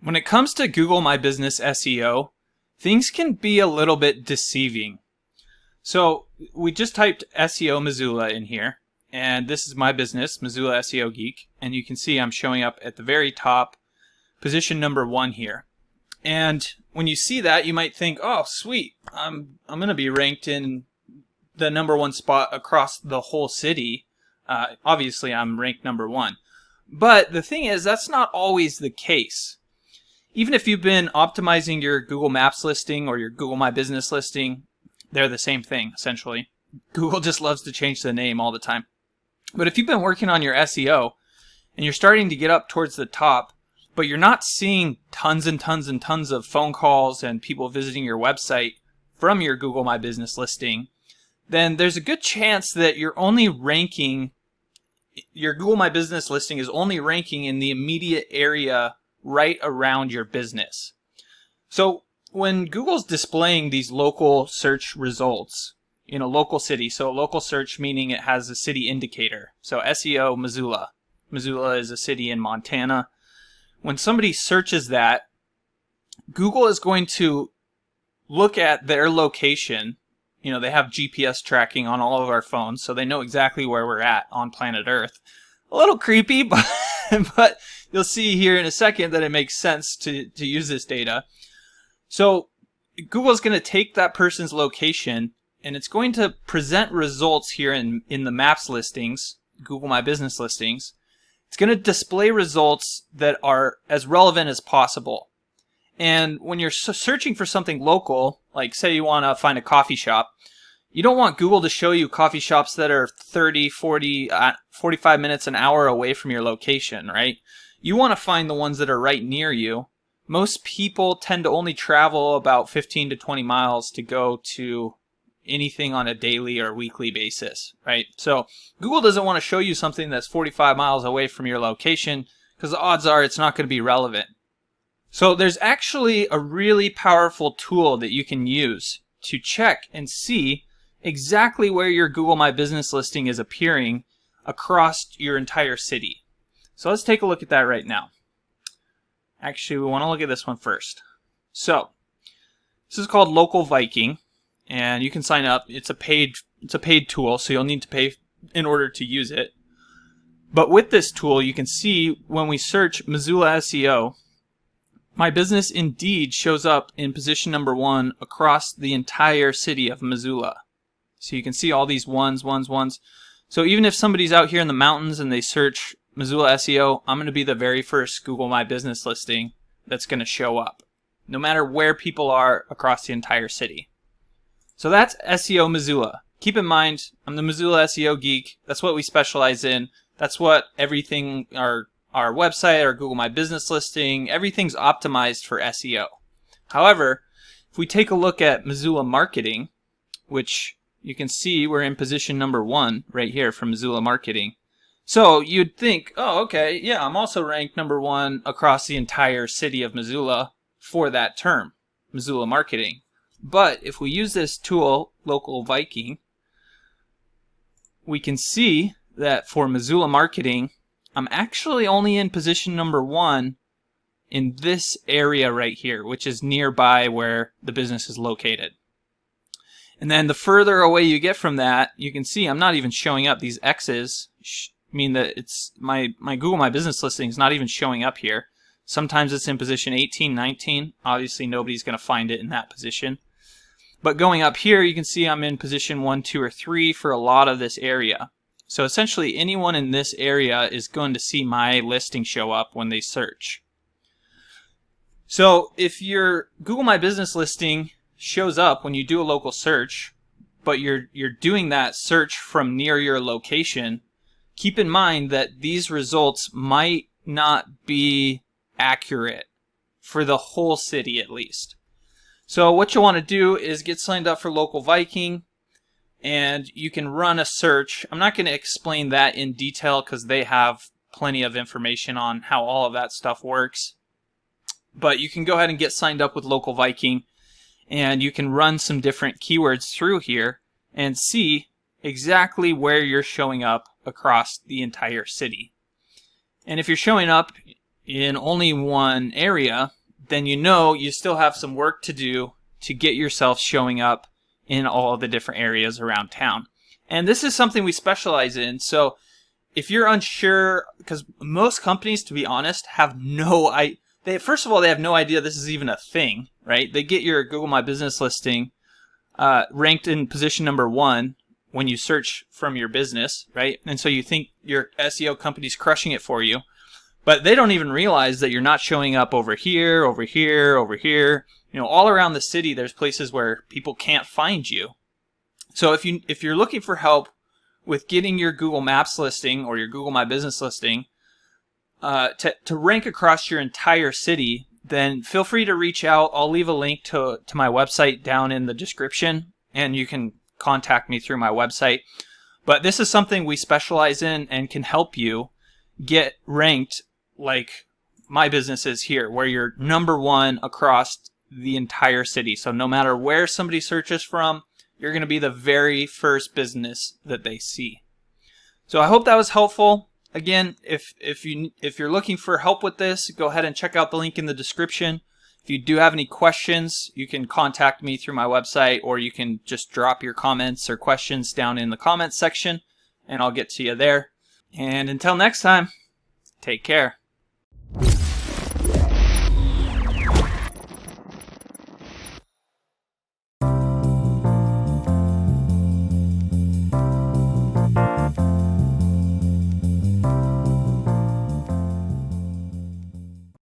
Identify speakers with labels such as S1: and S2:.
S1: When it comes to Google My Business SEO, things can be a little bit deceiving. So we just typed SEO Missoula in here, and this is my business, Missoula SEO Geek, and you can see I'm showing up at the very top, position number 1 here. And when you see that, you might think, oh, sweet, I'm going to be ranked in the number 1 spot across the whole city. Obviously, I'm ranked number 1. But the thing is, that's not always the case. Even if you've been optimizing your Google Maps listing or your Google My Business listing, they're the same thing, essentially. Google just loves to change the name all the time. But if you've been working on your SEO and you're starting to get up towards the top, but you're not seeing tons and tons and tons of phone calls and people visiting your website from your Google My Business listing, then there's a good chance that you're only ranking, your Google My Business listing is only ranking in the immediate area right around your business. So when Google's displaying these local search results in a local city, so local search meaning it has a city indicator. So SEO Missoula. Missoula is a city in Montana. When somebody searches that, Google is going to look at their location. You know, they have GPS tracking on all of our phones, so they know exactly where we're at on planet Earth. A little creepy, but you'll see here in a second that it makes sense to use this data. So Google's going to take that person's location and it's going to present results here in the Maps listings, Google My Business listings. It's going to display results that are as relevant as possible. And when you're searching for something local, like say you want to find a coffee shop, you don't want Google to show you coffee shops that are 30, 40, 45 minutes, an hour away from your location, right? You want to find the ones that are right near you. Most people tend to only travel about 15 to 20 miles to go to anything on a daily or weekly basis, right? So Google doesn't want to show you something that's 45 miles away from your location because the odds are it's not going to be relevant. So there's actually a really powerful tool that you can use to check and see exactly where your Google My Business listing is appearing across your entire city. So let's take a look at that right now. Actually, we want to look at this one first. So this is called Local Viking, and you can sign up. It's a paid tool, so you'll need to pay in order to use it. But with this tool, you can see when we search Missoula SEO, my business indeed shows up in position number 1 across the entire city of Missoula. So you can see all these ones. So even if somebody's out here in the mountains and they search Missoula SEO, I'm going to be the very first Google My Business listing that's going to show up, no matter where people are across the entire city. So that's SEO Missoula. Keep in mind, I'm the Missoula SEO Geek. That's what we specialize in. That's what everything, our website, our Google My Business listing, everything's optimized for SEO. However, if we take a look at Missoula Marketing, which you can see we're in position number 1 right here for Missoula Marketing. So you'd think, oh, okay, yeah, I'm also ranked number 1 across the entire city of Missoula for that term, Missoula Marketing. But if we use this tool, Local Viking, we can see that for Missoula Marketing, I'm actually only in position number 1 in this area right here, which is nearby where the business is located. And then the further away you get from that, you can see I'm not even showing up. These X's mean that it's my Google My Business listing is not even showing up here. Sometimes it's in position 18, 19. Obviously, nobody's going to find it in that position. But going up here, you can see I'm in position 1, 2, or 3 for a lot of this area. So essentially, anyone in this area is going to see my listing show up when they search. So if your Google My Business listing shows up when you do a local search, but you're doing that search from near your location, keep in mind that these results might not be accurate for the whole city at least. So what you want to do is get signed up for Local Viking, and you can run a search. I'm not going to explain that in detail because they have plenty of information on how all of that stuff works. But you can go ahead and get signed up with Local Viking, and you can run some different keywords through here and see exactly where you're showing up across the entire city. And if you're showing up in only one area, then you know you still have some work to do to get yourself showing up in all the different areas around town. And this is something we specialize in. So if you're unsure, because most companies, to be honest, have no idea. First of all, they have no idea this is even a thing, right? They get your Google My Business listing ranked in position number 1 when you search from your business, right? And so you think your SEO company's crushing it for you, but they don't even realize that you're not showing up over here, over here, over here. You know, all around the city, there's places where people can't find you. So if you're looking for help with getting your Google Maps listing or your Google My Business listing to rank across your entire city, then feel free to reach out. I'll leave a link to my website down in the description, and you can contact me through my website. But this is something we specialize in and can help you get ranked like my business is here, where you're number 1 across the entire city. So no matter where somebody searches from, you're going to be the very first business that they see. So I hope that was helpful. Again, if you're looking for help with this, go ahead and check out the link in the description. If you do have any questions, you can contact me through my website, or you can just drop your comments or questions down in the comments section, and I'll get to you there. And until next time, take care.